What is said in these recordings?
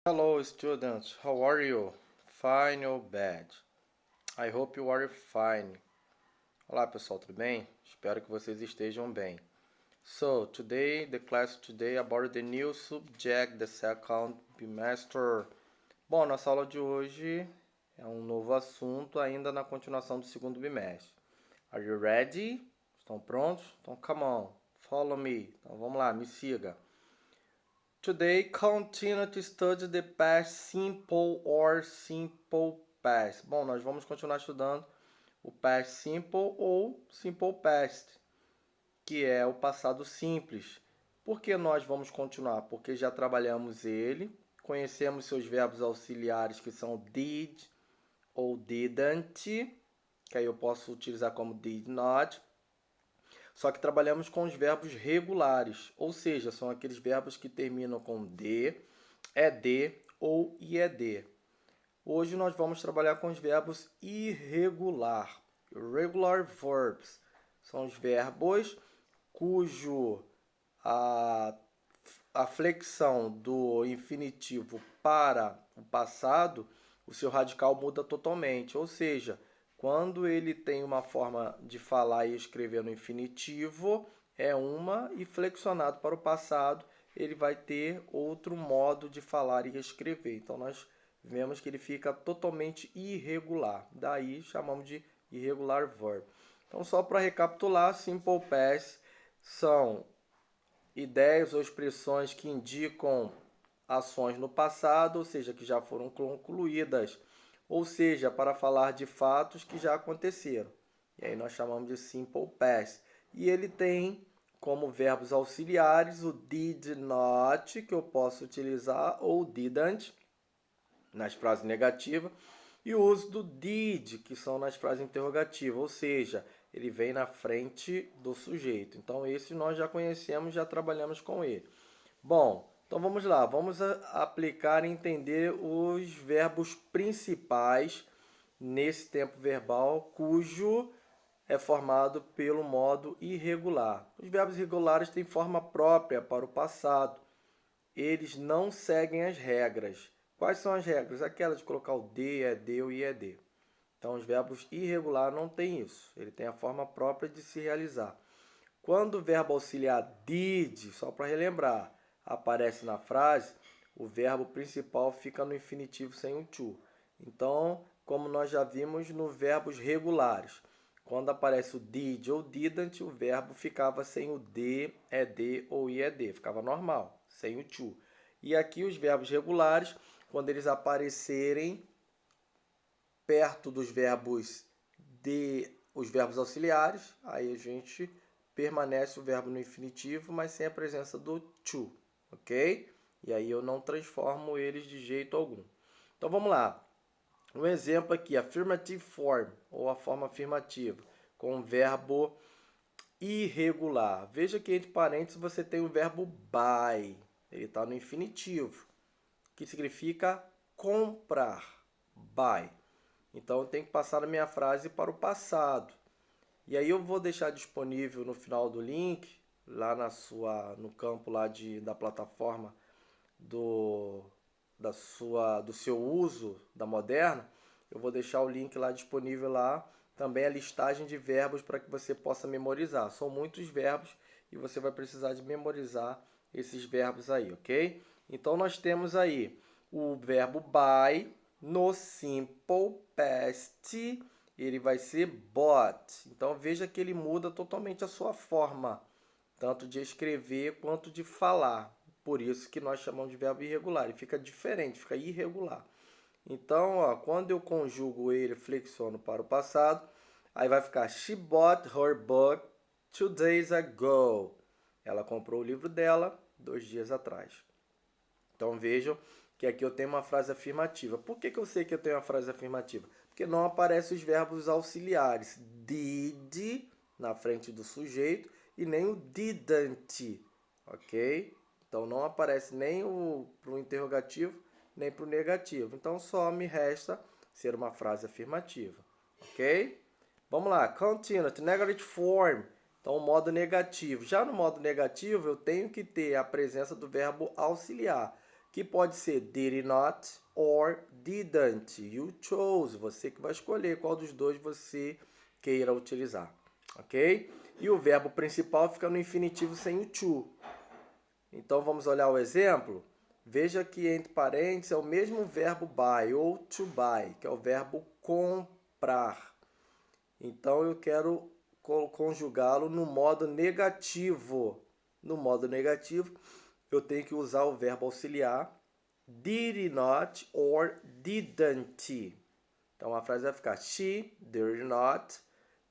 Hello students, how are you? Fine or bad? I hope you are fine. Olá pessoal, tudo bem? Espero que vocês estejam bem. So, the class today about the new subject, the second bimester. Bom, nossa aula de hoje é um novo assunto ainda na continuação do segundo bimestre. Are you ready? Estão prontos? Então, come on, follow me. Então, vamos lá, me siga. Today, continue to study the past simple or simple past. Bom, nós vamos continuar estudando o past simple ou simple past, que é o passado simples. Por que nós vamos continuar? Porque já trabalhamos ele, conhecemos seus verbos auxiliares que são did ou didn't, que aí eu posso utilizar como did not. Só que trabalhamos com os verbos regulares, ou seja, são aqueles verbos que terminam com d, ed ou ied. Hoje nós vamos trabalhar com os verbos irregular, regular verbs. São os verbos cujo a flexão do infinitivo para o passado, o seu radical muda totalmente. Ou seja, quando ele tem uma forma de falar e escrever no infinitivo, é uma, e flexionado para o passado, ele vai ter outro modo de falar e escrever. Então, nós vemos que ele fica totalmente irregular. Daí, chamamos de irregular verb. Então, só para recapitular, simple past são ideias ou expressões que indicam ações no passado, ou seja, que já foram concluídas, ou seja, para falar de fatos que já aconteceram. E aí nós chamamos de simple past. E ele tem como verbos auxiliares o did not, que eu posso utilizar, ou didn't, nas frases negativas, e o uso do did, que são nas frases interrogativas, ou seja, ele vem na frente do sujeito. Então, esse nós já conhecemos, já trabalhamos com ele. Bom, então vamos lá, vamos aplicar e entender os verbos principais nesse tempo verbal, cujo é formado pelo modo irregular. Os verbos irregulares têm forma própria para o passado. Eles não seguem as regras. Quais são as regras? Aquelas de colocar o D, ED ou IED. Então, os verbos irregulares não têm isso. Ele tem a forma própria de se realizar. Quando o verbo auxiliar did, só para relembrar, aparece na frase, o verbo principal fica no infinitivo sem o to. Então, como nós já vimos nos verbos regulares, quando aparece o did ou didn't, o verbo ficava sem o d, ed ou ied, ficava normal, sem o to. E aqui os verbos regulares, quando eles aparecerem perto dos verbos os verbos auxiliares, aí a gente permanece o verbo no infinitivo, mas sem a presença do to, ok? E aí eu não transformo eles de jeito algum. Então vamos lá. Um exemplo aqui, affirmative form, ou a forma afirmativa, com o verbo irregular. Veja que entre parênteses você tem o verbo buy, ele está no infinitivo, que significa comprar, buy. Então eu tenho que passar a minha frase para o passado. E aí eu vou deixar disponível no final do link, lá no campo lá da plataforma do seu uso da Moderna, eu vou deixar o link lá disponível lá, também a listagem de verbos para que você possa memorizar. São muitos verbos e você vai precisar de memorizar esses verbos aí, ok? Então nós temos aí o verbo buy no simple past, ele vai ser bought. Então veja que ele muda totalmente a sua forma, tanto de escrever quanto de falar. Por isso que nós chamamos de verbo irregular. Ele fica diferente, fica irregular. Então, ó, quando eu conjugo ele, flexiono para o passado, aí vai ficar She bought her book 2 days ago. Ela comprou o livro dela 2 dias atrás. Então vejam que aqui eu tenho uma frase afirmativa. Por que eu sei que eu tenho uma frase afirmativa? Porque não aparecem os verbos auxiliares did na frente do sujeito e nem o didn't, ok? Então não aparece nem para o interrogativo nem para o negativo. Então só me resta ser uma frase afirmativa, ok? Vamos lá, continue, negative form. Então, o modo negativo. Já no modo negativo, eu tenho que ter a presença do verbo auxiliar, que pode ser did not or didn't. You chose, você que vai escolher qual dos dois você queira utilizar, ok? E o verbo principal fica no infinitivo sem o to. Então, vamos olhar o exemplo. Veja que entre parênteses é o mesmo verbo buy ou to buy, que é o verbo comprar. Então, eu quero conjugá-lo no modo negativo. No modo negativo, eu tenho que usar o verbo auxiliar did not or didn't. Então, a frase vai ficar she did not.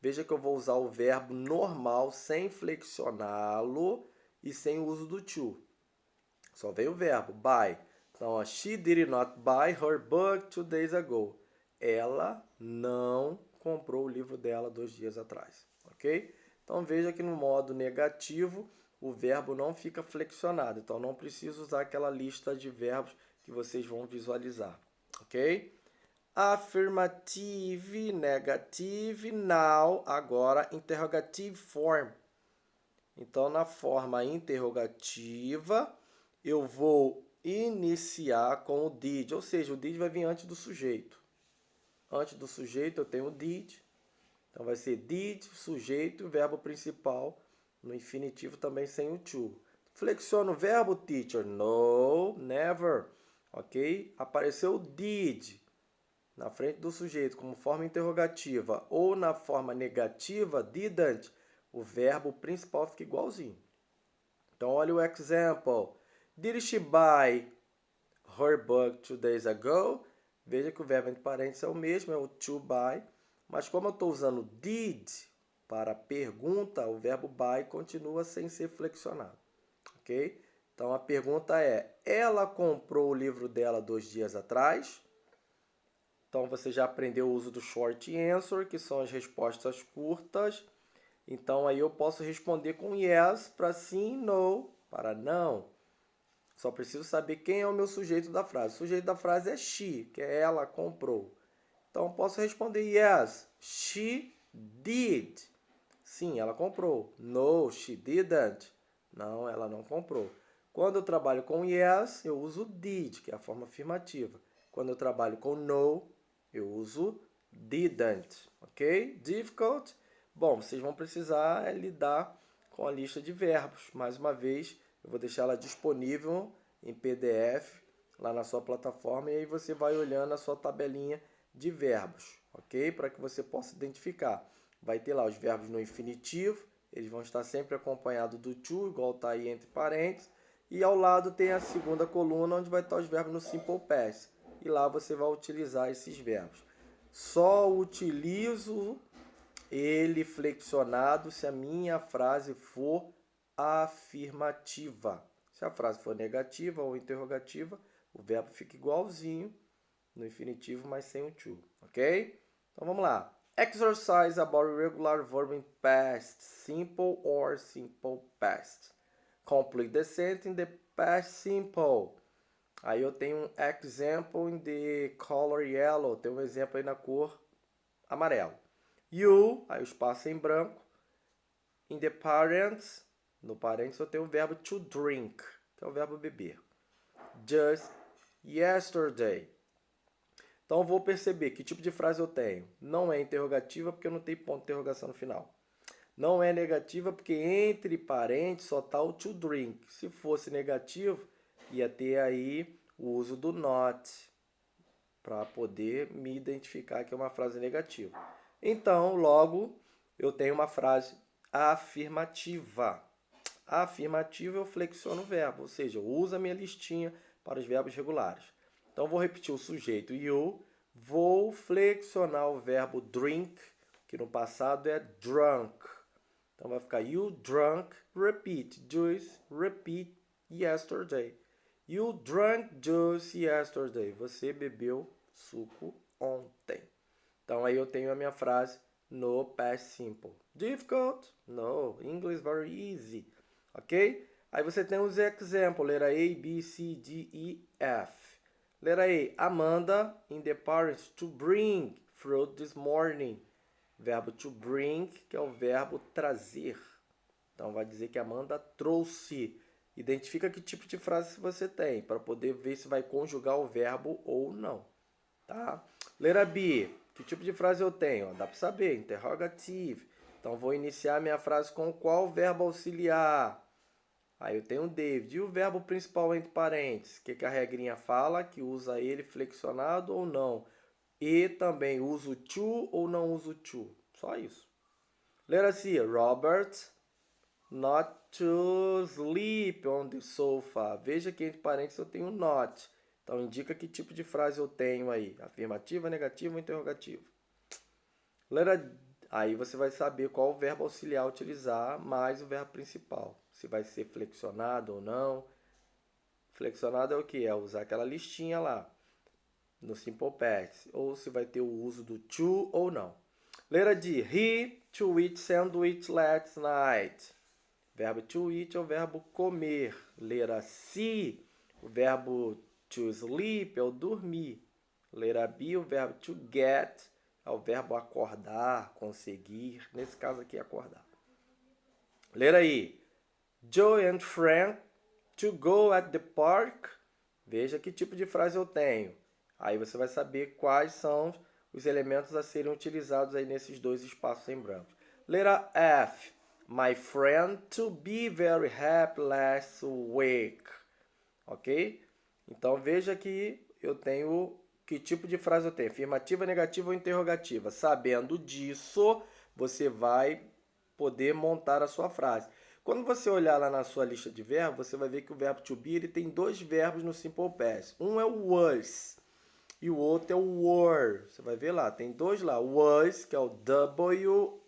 Veja que eu vou usar o verbo normal, sem flexioná-lo e sem o uso do to. Só vem o verbo, buy. Então, she did not buy her book 2 days ago. Ela não comprou o livro dela 2 dias atrás, ok? Então, veja que no modo negativo, o verbo não fica flexionado. Então, não preciso usar aquela lista de verbos que vocês vão visualizar, ok? Affirmative, negative, now, agora interrogative form. Então, na forma interrogativa, eu vou iniciar com o did, ou seja, o did vai vir antes do sujeito. Antes do sujeito eu tenho o did, então vai ser did, sujeito, o verbo principal, no infinitivo também sem o to. Flexiona o verbo, teacher? No, never, ok? Apareceu did na frente do sujeito como forma interrogativa ou na forma negativa, didn't, o verbo principal fica igualzinho. Então, olha o example. Did she buy her book 2 days ago? Veja que o verbo entre parênteses é o mesmo, é o to buy. Mas como eu estou usando did para pergunta, o verbo buy continua sem ser flexionado. Ok? Então, a pergunta é, ela comprou o livro dela 2 dias atrás? Então, você já aprendeu o uso do short answer, que são as respostas curtas. Então, aí eu posso responder com yes para sim, no para não. Só preciso saber quem é o meu sujeito da frase. O sujeito da frase é she, que é ela comprou. Então, eu posso responder yes, she did. Sim, ela comprou. No, she didn't. Não, ela não comprou. Quando eu trabalho com yes, eu uso did, que é a forma afirmativa. Quando eu trabalho com no, eu uso didn't, ok? Difficult? Bom, vocês vão precisar lidar com a lista de verbos. Mais uma vez, eu vou deixar ela disponível em PDF lá na sua plataforma e aí você vai olhando a sua tabelinha de verbos, ok? Para que você possa identificar. Vai ter lá os verbos no infinitivo, eles vão estar sempre acompanhados do to, igual está aí entre parênteses. E ao lado tem a segunda coluna, onde vai estar os verbos no simple past. E lá você vai utilizar esses verbos. Só utilizo ele flexionado se a minha frase for afirmativa. Se a frase for negativa ou interrogativa, o verbo fica igualzinho no infinitivo, mas sem o to, ok? Então vamos lá. Exercise about irregular verb in past simple or simple past. Complete the sentence in the past simple. Aí eu tenho um example in the color yellow. Tem um exemplo aí na cor amarelo. You, aí o espaço é em branco. In the parents, no parentes eu tenho o verbo to drink, que é o verbo beber. Just yesterday. Então eu vou perceber que tipo de frase eu tenho. Não é interrogativa porque eu não tenho ponto de interrogação no final. Não é negativa porque entre parênteses só está o to drink. Se fosse negativo, ia ter aí o uso do not para poder me identificar que é uma frase negativa. Então, logo, eu tenho uma frase afirmativa. Afirmativa eu flexiono o verbo, ou seja, eu uso a minha listinha para os verbos regulares. Então, vou repetir o sujeito you, vou flexionar o verbo drink, que no passado é drunk. Então, vai ficar you drunk, repeat, juice, repeat, yesterday. You drank juice yesterday. Você bebeu suco ontem. Então, aí eu tenho a minha frase no past simple. Difficult? No. English very easy. Ok? Aí você tem os exemplos. Letra A, B, C, D, E, F. Letra A. Amanda in the parents to bring fruit this morning. Verbo to bring, que é o verbo trazer. Então, vai dizer que Amanda trouxe. Identifica que tipo de frase você tem, para poder ver se vai conjugar o verbo ou não, tá? Letra B, que tipo de frase eu tenho? Dá para saber, interrogative. Então, vou iniciar minha frase com qual verbo auxiliar? Aí eu tenho David. E o verbo principal entre parênteses? O que a regrinha fala? Que usa ele flexionado ou não? E também uso to ou não uso to? Só isso. Letra C. Robert not to sleep on the sofa. Veja que entre parênteses eu tenho not. Então indica que tipo de frase eu tenho aí. Afirmativa, negativa ou interrogativa. Aí você vai saber qual verbo auxiliar utilizar mais o verbo principal. Se vai ser flexionado ou não. Flexionado é o que? É usar aquela listinha lá no Simple Past. Ou se vai ter o uso do to ou não. Letra D. He to eat sandwich last night. Verbo to eat é o verbo comer. Letra C. O verbo to sleep é o dormir. Letra B. O verbo to get é o verbo acordar, conseguir. Nesse caso aqui, acordar. Letra I. Joe and Frank to go at the park. Veja que tipo de frase eu tenho. Aí você vai saber quais são os elementos a serem utilizados aí nesses dois espaços em branco. Letra F. My friend to be very happy last week. Ok? Então veja que eu tenho... Que tipo de frase eu tenho? Afirmativa, negativa ou interrogativa? Sabendo disso, você vai poder montar a sua frase. Quando você olhar lá na sua lista de verbos, você vai ver que o verbo to be ele tem dois verbos no Simple Past. Um é o was e o outro é o were. Você vai ver lá, tem dois lá. Was, que é o W-A-S,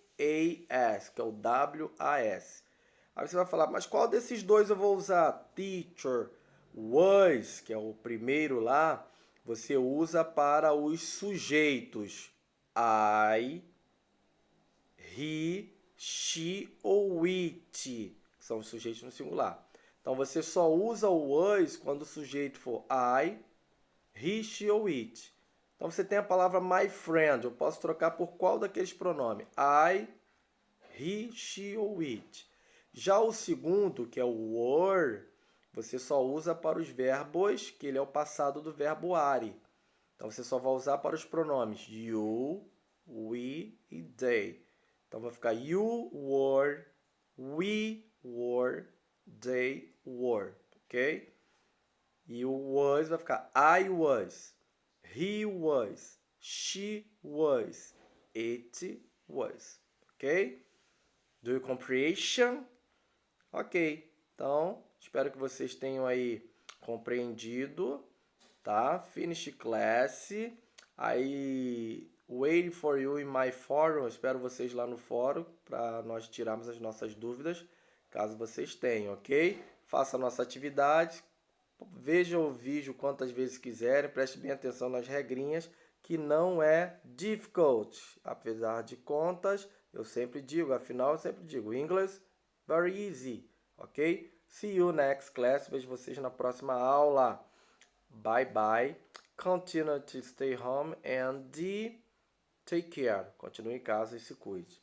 que é o W-A-S. Aí você vai falar, mas qual desses dois eu vou usar? Teacher. Was, que é o primeiro lá, você usa para os sujeitos. I, he, she ou it, que são os sujeitos no singular. Então, você só usa o was quando o sujeito for I, he, she ou it. Então, você tem a palavra my friend. Eu posso trocar por qual daqueles pronomes? I, he, she ou it. Já o segundo, que é o were, você só usa para os verbos, que ele é o passado do verbo are. Então, você só vai usar para os pronomes you, we e they. Então, vai ficar you were, we were, they were, ok? E o was vai ficar I was, he was, she was, it was, ok? Do you comprehension? Ok, então espero que vocês tenham aí compreendido, tá? Finish class. Aí, waiting for you in my forum. Espero vocês lá no fórum para nós tirarmos as nossas dúvidas, caso vocês tenham, ok? Faça a nossa atividade, veja o vídeo quantas vezes quiserem, preste bem atenção nas regrinhas, que não é difficult. Apesar de contas, eu sempre digo, afinal eu sempre digo, English, very easy, ok? See you next class, vejo vocês na próxima aula. Bye bye. Continue to stay home and take care. Continue em casa e se cuide.